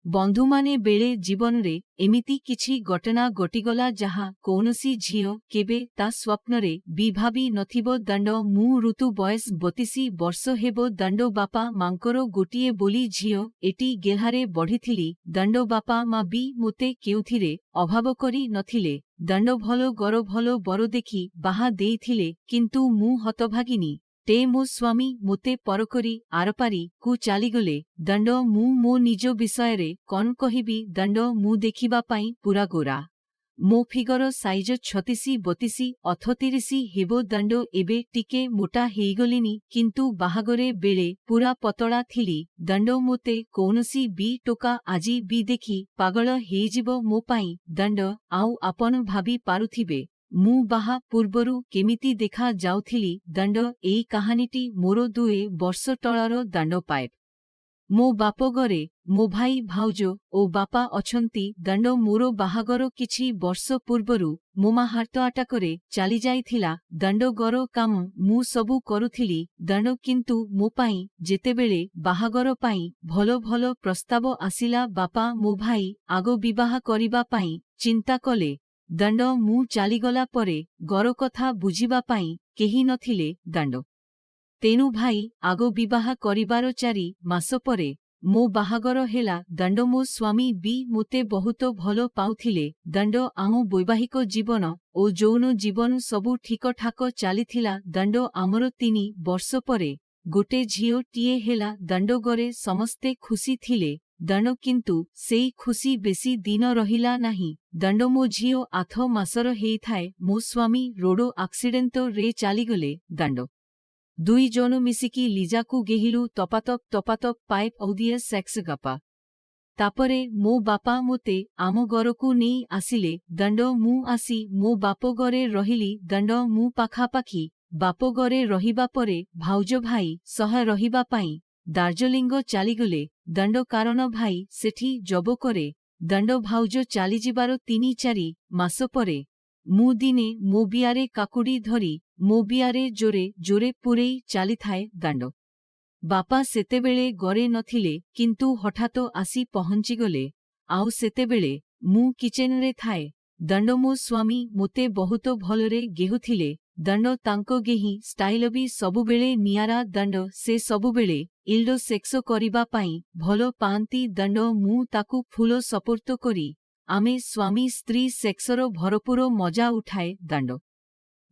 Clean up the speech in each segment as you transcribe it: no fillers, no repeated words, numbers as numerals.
बंधुमाने बेले जीवन रे एमिति किछि घटना घटिगला जहा कौनसी झियो केबे ता स्वप्नरे भी भाबी नथिबो। दंड मु ऋतु बयस 32 वर्ष हेबो। दंड बापा मांकर गोटिए बोली झियो एटी गेहारे बढ़िथिली। दंड बापा मा भी मुते केउथिरे अभाव करी नथिले। दंड भलो गर भलो बर देखी बाहा देइथिले किंतु मु हतभागिनी टे मो स्वामी मुते परकरी आरपारी कु चालीगले। दंड मु मो निज विषय रे कौन कहिबी। दंड मु देखिबा पाई पूरा गोरा, मो फिगर साइज 36-32 अथ 30 हेबो। दंड एबे टिके मोटा हेइगलिनी किंतु बाहागरे बेले पूरा पतला थिली। दंड मोते कौनसी भी टोका आजी भी देखी पागल हेइजिबो मो पाई। दंड आउ आपन भाबी पारुथिबे मु बाहा पूर्वरु केमिति देखा जाउथिली। दंड एई कहानीटी मोरो 2 वर्ष तळार। दंड पाइप मो बाप घरे मो भाई भाउजो ओ बापा अछंती। दंड मोरो बाहागर किछि वर्ष पूर्वरु मोमा हार्ट अटैकरे चली जाइथिला। दंड गर काम मु सबु करुथिली। दंड किंतु मो पाई जेतेबेले बाहागर पाई भलो भलो प्रस्ताव आसिला बापा मो भाई आगो विवाह करिबा पाई चिंता कले। दंड मु चालीगला परे गर कथा बुझिबा पाई केही नथिले। दंड तेनु भाई आगो विवाह करिबार 4 मास परे मो बाहागर हेला। दंड मो स्वामी भी मुते बहुत भलो पाउथिले। दंड आम वैवाहिक जीवन ओ जौन जीवन सबु ठीक ठाक चलीथिला। दंड आमर 3 वर्ष परे गोटे झियो टीए हेला। दंड गरे समस्ते खुशी थिले। दंड किंतु सेई खुशी बेसी दिन रहिला नाही। दंड मो झियो 8 मासर हेइथाए मो स्वामी रोड एक्सीडेंट रे चालीगले। दंड 2 जन मिसिकी लिजाकु गेहिलु तपातक पाइप औदिए सेक्स गपा। तापरे मो बापा मोते आम गरकु नेई आसिले। दंड मु आसी मो बाप गरे रहिली। दंड मु पाखापाखी बाप गरे रहिबा परे भाउज भाई सह रहिबा पाई दार्जिलिंग चालीगले। दंड कारण भाई सेठी जब करे। दंड भाउज चाली जिबार 3-4 मास परे मु दिने मो बियारे काकुड़ी धरी मो बियारे जोरे जोरे पुरेई चाली थाए। दंड बापा सेतेबेले गरे नथिले किंतु हठात आसी पहुंची गले। आउ सेतेबेले मु किचेन रे थाए। दंड मो स्वामी मुते बहुत भलरे गेहुथिले। दंड तांको गेही स्टाइल भी सबुबेले नियारा। दंड से सबुबेले इल्डो सेक्स करिबा पाई भलो पांती। दंड मु ताकु फुलो सपोर्ट करी आमे स्वामी स्त्री सेक्सर भरपूर मजा उठाए। दंड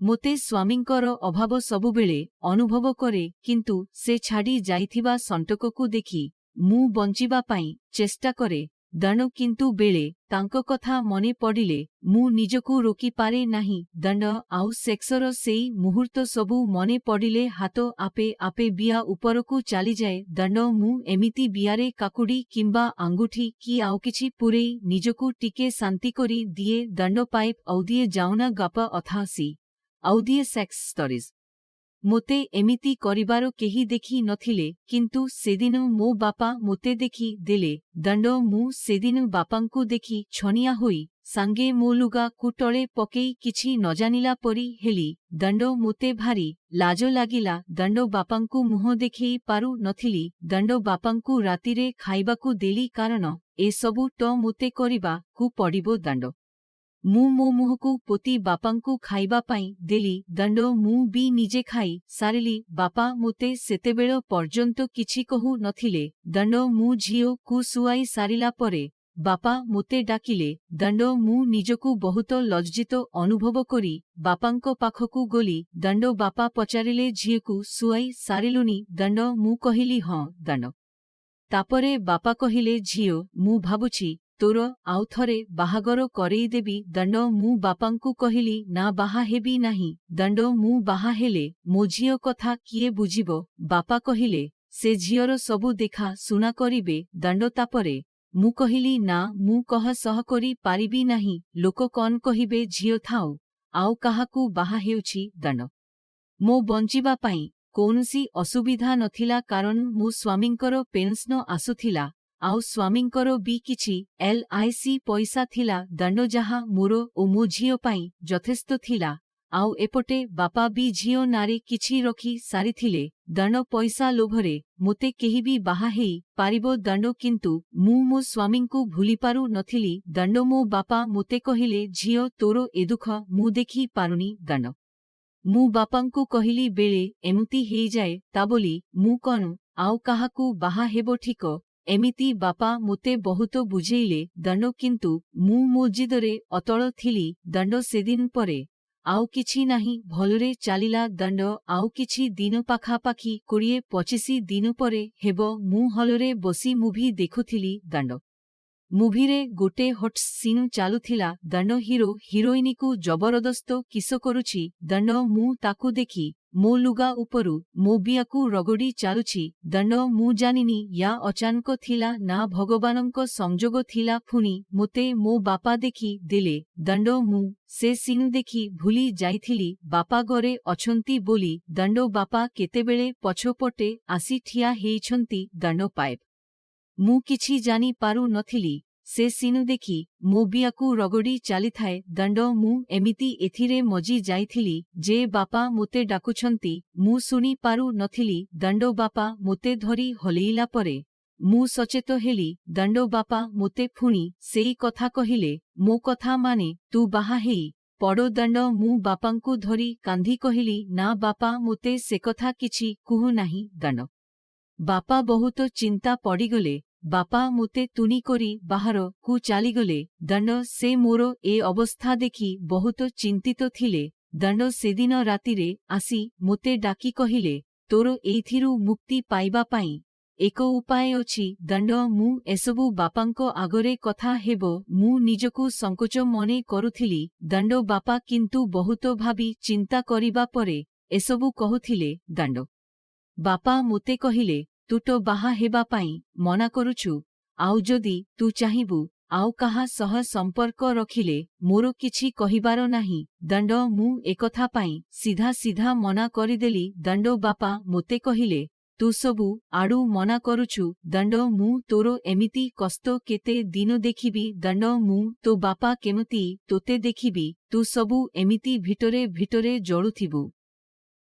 मोते स्वामींकर अभाव सबुबेले अनुभव करे किंतु से छाड़ी जाइथिबा संटककु देखी मु बंचिबा पाई चेष्टा करे। दंड किंतु बेले तांको कथा मने पड़िले मु निजकु रोकी पारे नाही। दंड आउ सेक्सर सेई मुहूर्त सबु मने पड़िले हाथ आपे आपे बिया उपरकु चली जाए। दंड मु एमिति बियारे काकुड़ी किंबा आंगुठी कि आउ किछि पुरेई निजकु टिके शांति करी दिए। दंड पाइप औदिए जाउना गप अथासी औदिए सेक्स स्टोरीज मोते एमिति करिबार केही देखी नथिले किंतु सेदिन मो बापा मोते देखी देले। दंड मु सेदिन बापांकु देखी छनिया होई सांगे मो लुगा कुटले पकेई किछि न जानिला परी हेली। दंड मोते भारी लाज लागिला। दंड बापांकु मुह देखई पारु नथिली। दंड बापांकु रातिरे खाइबाकु देली कारण ए सबु तो मोते करिबा कु पड़िबो। दंड मु मो मुहकु पोती बापांकु खाइबा पाई देली। दंड मु भी निजे खाई सारिली। बापा मोते सेतेबेल पर्यंत किछि कहु नथिले। दंड मु झियो कु सुआई सारिला परे बापा मोते डाकिले। दंड मु निजकु बहुत लज्जित अनुभव करी बापांको पाखकु गली। दंड बापा पचारिले झियकु सुआई सारिलुनी। दंड मु कहिली हां। दंड तापरे बापा कहिले झियो मु भाबुछि तोर आउ थरे बाहागर करई देबी। दंड मु बापांकु कहिली ना बाहा हेबी नाही। दंड मु बाहा हेले मो झियो कथा किए बुझिबो। बापा कहिले से झियर सबु देखा सुना करिबे। दंड तापरे मु कहिली ना मु कह सह करी पारिबी नाही। लोक कौन कहिबे झियो थाउ आउ काहाकु बाहा हेउछि। दंड मो बंचिबा पाई कौनसी असुविधा नथिला कारण मो स्वामींकर पेंशन आसुथिला आउ स्वामींकर भी किछि LIC पैसा थिला। दंड जहा मोर ओ मो झियो पाई यथेष्ट थिला। आउ एपटे बापा भी झियो नारे किछि रखी सारिथिले। दंड पैसा लोभरे मोते केही भी बाहा हेई पारिबो दंड किंतु मु मो स्वामींकु भूली पारु नथिली। दंड मो बापा मोते कहिले झियो तोरो ए दुख मु देखी पारुनी। दंड मु बापांकु कहिली बेले एमती हेई जाए ता बोली मु कनु आउ काहाकू बाहा हेबो ठीक एमिति बापा मोते बहुत बुझेइले। दंड किंतु मु मो जिदरे अतल थिली। दंड सेदिन परे आउ किछि नाही भलरे चालिला। दंड आउ किछि दिन पाखापाखी 20-25 दिन परे हेबो मु हलरे बसी मुभी देखुथिली। दंड मुभिरे गोटे हट सीन चालुथिला। दंड हिरो हिरोइनिकु जबरदस्त किस करुछि। दंड मु ताकु देखी मो लुगा उपरु मो बियाकु रगड़ी चालुछि। दंड मु जानिनी या अचानक थिला ना भगवानंक संजोग थिला। फुनी मोते मो बापा देखी देले। दंड मु से सीन देखी भूली जाइथिली बापा घरे अछंती बोली। दंड बापा केतेबेले पछपटे आसी ठिया हेइछंती। दंड पाइप मु किछि जानी पारु नथिली। से सीन देखी मो बियाकु रगड़ी चाली थाए। दंड मु एमिति एथिरे मजी जाइथिली जे बापा मोते डाकुछंती मु सुनी पारु नथिली। दंड बापा मोते धरी हलेइला परे मु सचेत हेली। दंड बापा मोते फुणी सेई कथा कहिले मो कथा माने तू बाहा हेई पड़ो। दंड मु बापांकु धरी कांधी कहिली ना बापा मोते से कथा किछि कुहु नाही। दंड बापा बहुत चिंता पड़ीगले। बापा मोते तुनी करी बाहर कु चालीगले। दंड से मोर ए अवस्था देखी बहुत चिंतित थिले। दंड सेदिन रातिरे आसी मोते डाकी कहिले तोर एइथिरु मुक्ति पाइबा पाई एक उपाय अछि। दंड मु एसबु बापांको आगरे कथा हेबो मु निजकु संकोच मने करुथिली। दंड बापा किंतु बहुत भाबी चिंता करिबा परे एसबु कहुथिले। दंड बापा मोते कहिले तू तो बाहा हेबा पाई मना करुछु आउ जदि तू चाहिबु आउ काहा सह संपर्क रखिले मोर किछि कहिबार नाही। दंड मु एकथा पाई सीधा सीधा मना करिदेली। दंड बापा मोते कहिले तू सबु आडू मना करुछु। दंड मु तोरो एमिति कष्ट केते दिन देखिबी। दंड मु तो बापा केमती तोते देखिबी तू सबु एमिति भितरे भितरे जळुथिबु।